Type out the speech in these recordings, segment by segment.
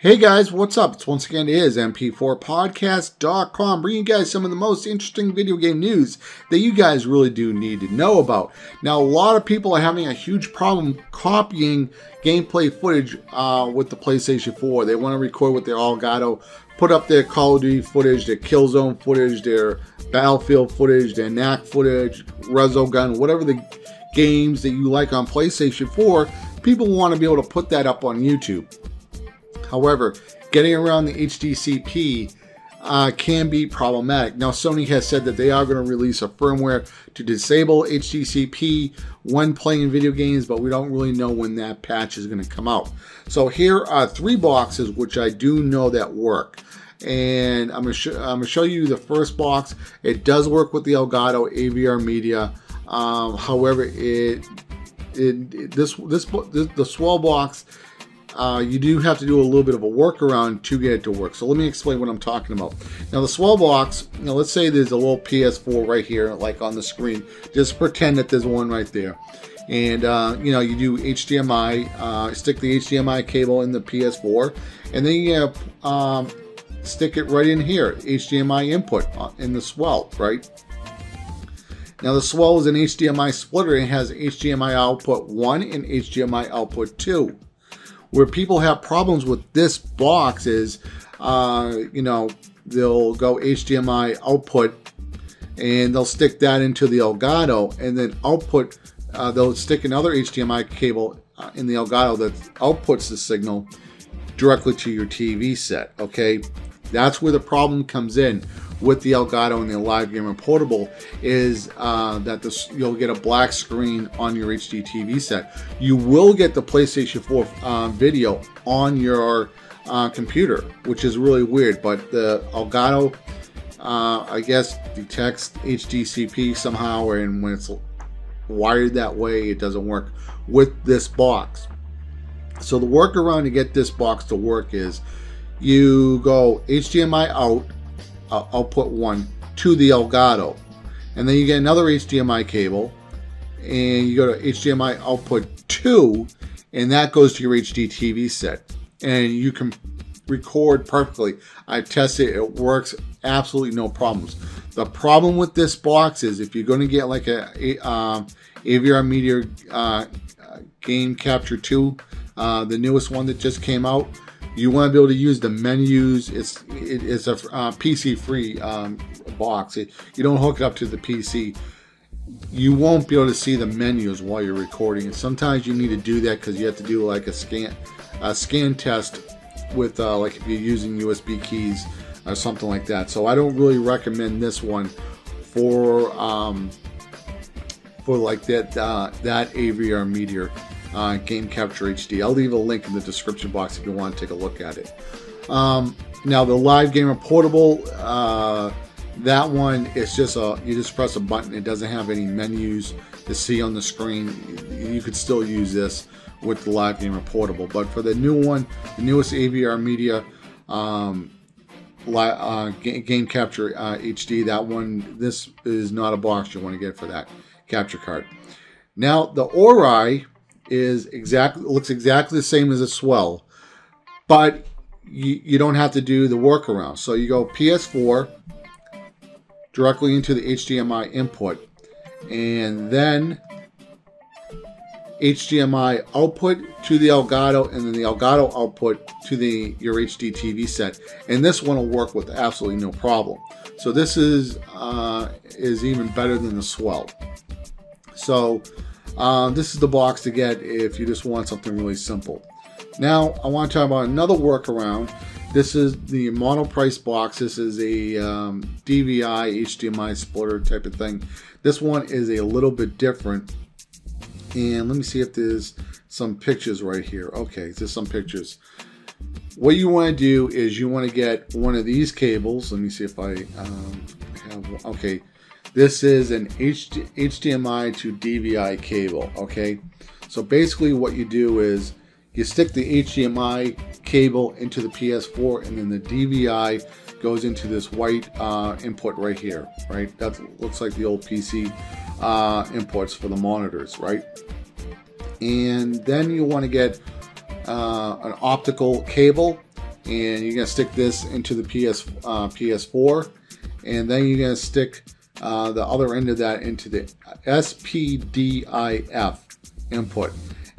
Hey guys, what's up? It's once again is MP4Podcast.com, bringing you guys some of the most interesting video game news that you guys really do need to know about. Now, a lot of people are having a huge problem copying gameplay footage with the PlayStation 4. They want to record with their Elgato, put up their Call of Duty footage, their Killzone footage, their Battlefield footage, their NAC footage, Resogun, whatever the games that you like on PlayStation 4. People want to be able to put that up on YouTube. However, getting around the HDCP can be problematic. Now, Sony has said that they are going to release a firmware to disable HDCP when playing video games, but we don't really know when that patch is going to come out. So here are three boxes which I do know that work. And I'm going to show you the first box. It does work with the Elgato AverMedia. However, the Swell box, you do have to do a little bit of a workaround to get it to work. So let me explain what I'm talking about. Now the Swell box, let's say there's a little PS4 right here, like on the screen. Just pretend that there's one right there. And you do HDMI, stick the HDMI cable in the PS4, and then you stick it right in here, HDMI input in the Swell, right? Now the Swell is an HDMI splitter. It has HDMI output 1 and HDMI output 2. Where people have problems with this box is, they'll go HDMI output and they'll stick that into the Elgato, and then output, they'll stick another HDMI cable in the Elgato that outputs the signal directly to your TV set, okay? That's where the problem comes in with the Elgato and the Live Gamer Portable, is that you'll get a black screen on your HD-TV set. You will get the PlayStation 4 video on your computer, which is really weird, but the Elgato, I guess, detects HDCP somehow, and when it's wired that way, it doesn't work with this box. So the workaround to get this box to work is you go HDMI out, output 1 to the Elgato, and then you get another HDMI cable, and you go to HDMI output 2, and that goes to your HDTV set, and you can record perfectly. I tested it, it works absolutely no problems. The problem with this box is if you're going to get like a AverMedia Game Capture 2, the newest one that just came out, you want to be able to use the menus. It's a PC-free box. You don't hook it up to the PC. You won't be able to see the menus while you're recording. And sometimes you need to do that because you have to do like a scan test with like if you're using USB keys or something like that. So I don't really recommend this one for like that AverMedia Game Capture HD. I'll leave a link in the description box if you want to take a look at it. Now the Live Gamer Portable, that one is just you just press a button. It doesn't have any menus to see on the screen. You could still use this with the Live Gamer Portable, but for the new one, the newest AverMedia Game Capture HD, that one, this is not a box you want to get for that capture card. Now the Orai looks exactly the same as a Swell, but you don't have to do the workaround. So you go PS4 directly into the HDMI input, and then HDMI output to the Elgato, and then the Elgato output to your HD TV set, and this one will work with absolutely no problem. So this is even better than the Swell. So this is the box to get if you just want something really simple. Now I want to talk about another workaround. This is the Monoprice box. This is a DVI HDMI splitter type of thing. This one is a little bit different. And let me see if there's some pictures right here. Okay, there's some pictures. What you want to do is you want to get one of these cables. Let me see if I have one. Okay. This is an HDMI to DVI cable, okay? So basically what you do is you stick the HDMI cable into the PS4, and then the DVI goes into this white input right here, right? That looks like the old PC inputs for the monitors, right? And then you want to get an optical cable and you're gonna stick this into the PS4, and then you're gonna stick the other end of that into the SPDIF input,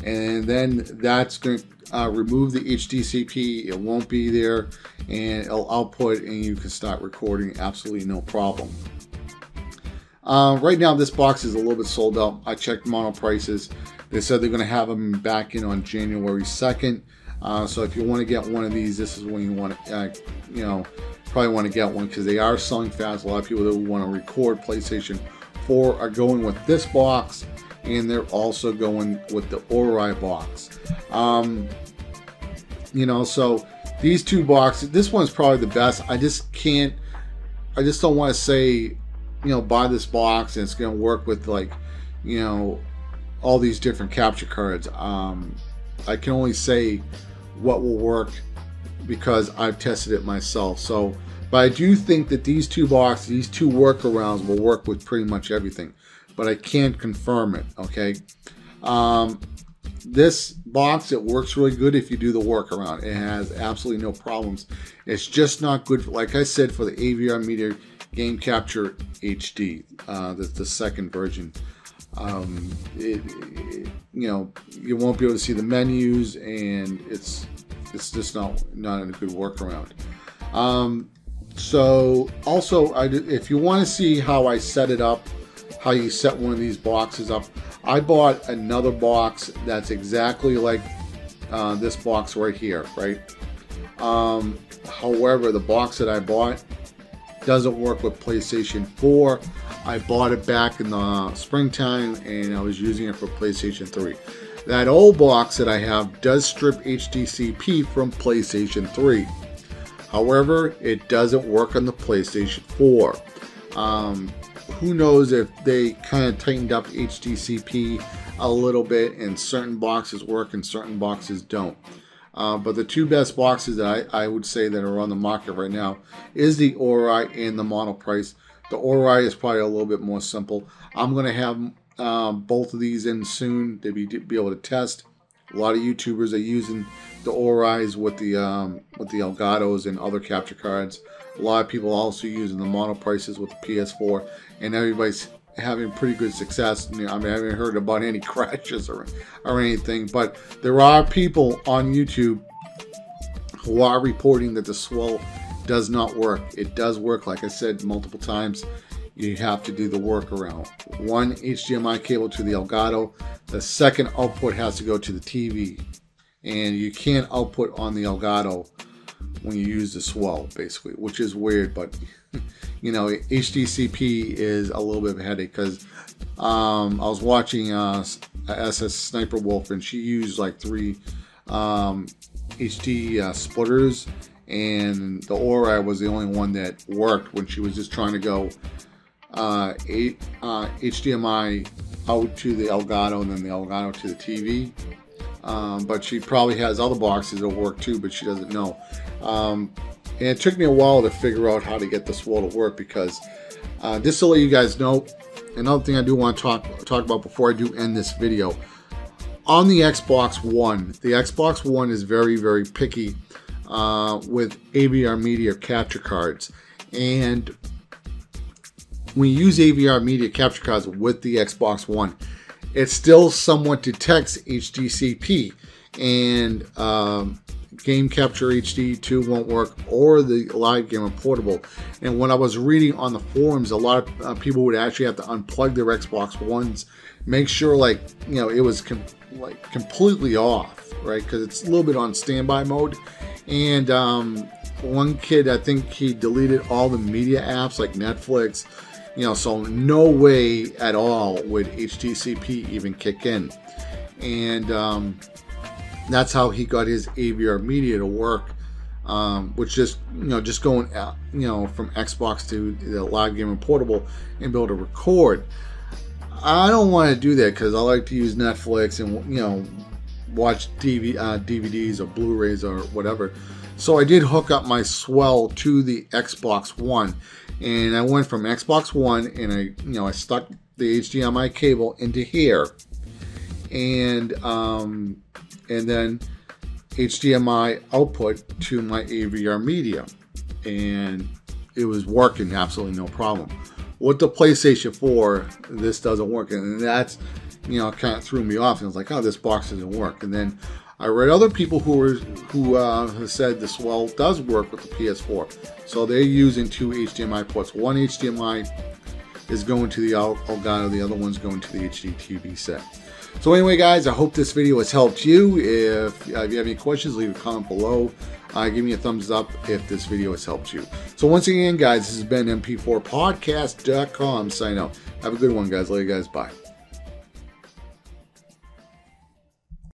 and then that's going to remove the HDCP. It won't be there, and it'll output, and you can start recording absolutely no problem. Right now this box is a little bit sold out. I checked Monoprices. They said they're going to have them back in on January 2nd. So if you want to get one of these, this is when you want to, probably want to get one, because they are selling fast. A lot of people that want to record PlayStation 4 are going with this box, and they're also going with the Orai box. So these two boxes, this one's probably the best. I just don't want to say, buy this box and it's going to work with, like, all these different capture cards. I can only say what will work because I've tested it myself. So, but I do think that these two boxes, these two workarounds will work with pretty much everything, but I can't confirm it. Okay. This box, it works really good if you do the workaround. It has absolutely no problems. It's just not good, like I said, for the AverMedia Game Capture HD. That's the second version. You won't be able to see the menus, and it's just not a good workaround. So also, if you want to see how I set it up, how you set one of these boxes up, I bought another box that's exactly like this box right here, right? However, the box that I bought doesn't work with PlayStation 4. I bought it back in the springtime, and I was using it for PlayStation 3. That old box that I have does strip HDCP from PlayStation 3. However, it doesn't work on the PlayStation 4. Who knows if they kind of tightened up HDCP a little bit, and certain boxes work and certain boxes don't. But the two best boxes that I would say that are on the market right now is the Orai and the Monoprice. The Orai is probably a little bit more simple. I'm going to have both of these in soon to be able to test. A lot of YouTubers are using the Orais with the Elgatos and other capture cards. A lot of people also using the Monoprices with the PS4, and everybody's having pretty good success. I haven't heard about any crashes or anything, but there are people on YouTube who are reporting that the Swell does not work. It does work, like I said multiple times. You have to do the workaround. One HDMI cable to the Elgato. The second output has to go to the TV, and you can't output on the Elgato when you use the Swell, basically, which is weird. But HDCP is a little bit of a headache, because I was watching SS Sniper Wolf, and she used like 3 HD splitters, and the Orai was the only one that worked when she was just trying to go HDMI out to the Elgato and then the Elgato to the TV. But she probably has other boxes that'll work too, but she doesn't know. And it took me a while to figure out how to get the Swell to work, because just to let you guys know, another thing I do want to talk about before I do end this video. On the Xbox One is very, very picky with AverMedia capture cards. And when you use AverMedia capture cards with the Xbox One, it still somewhat detects HDCP, and Game Capture HD 2 won't work, or the Live Gamer Portable. And when I was reading on the forums, a lot of people would actually have to unplug their Xbox Ones, make sure it was completely off, right? Because it's a little bit on standby mode. And one kid, I think he deleted all the media apps like Netflix. So no way at all would HDCP even kick in. And that's how he got his AverMedia to work, which just going from Xbox to the Live Gamer Portable and be able to record. I don't want to do that, because I like to use Netflix and watch DVDs or Blu-rays or whatever. So I did hook up my Swell to the Xbox One, and I went from Xbox One, and I stuck the HDMI cable into here, and then HDMI output to my AverMedia, and it was working absolutely no problem. With the PlayStation 4, this doesn't work, and that's, you know, kind of threw me off. And I was like, oh, this box doesn't work. And then I read other people who said the Swell does work with the PS4. So they're using 2 HDMI ports. One HDMI is going to the Elgato, the other one's going to the HDTV set. So anyway, guys, I hope this video has helped you. If you have any questions, leave a comment below. Give me a thumbs up if this video has helped you. So once again, guys, this has been MP4podcast.com sign out. Have a good one, guys. Love you guys. Bye.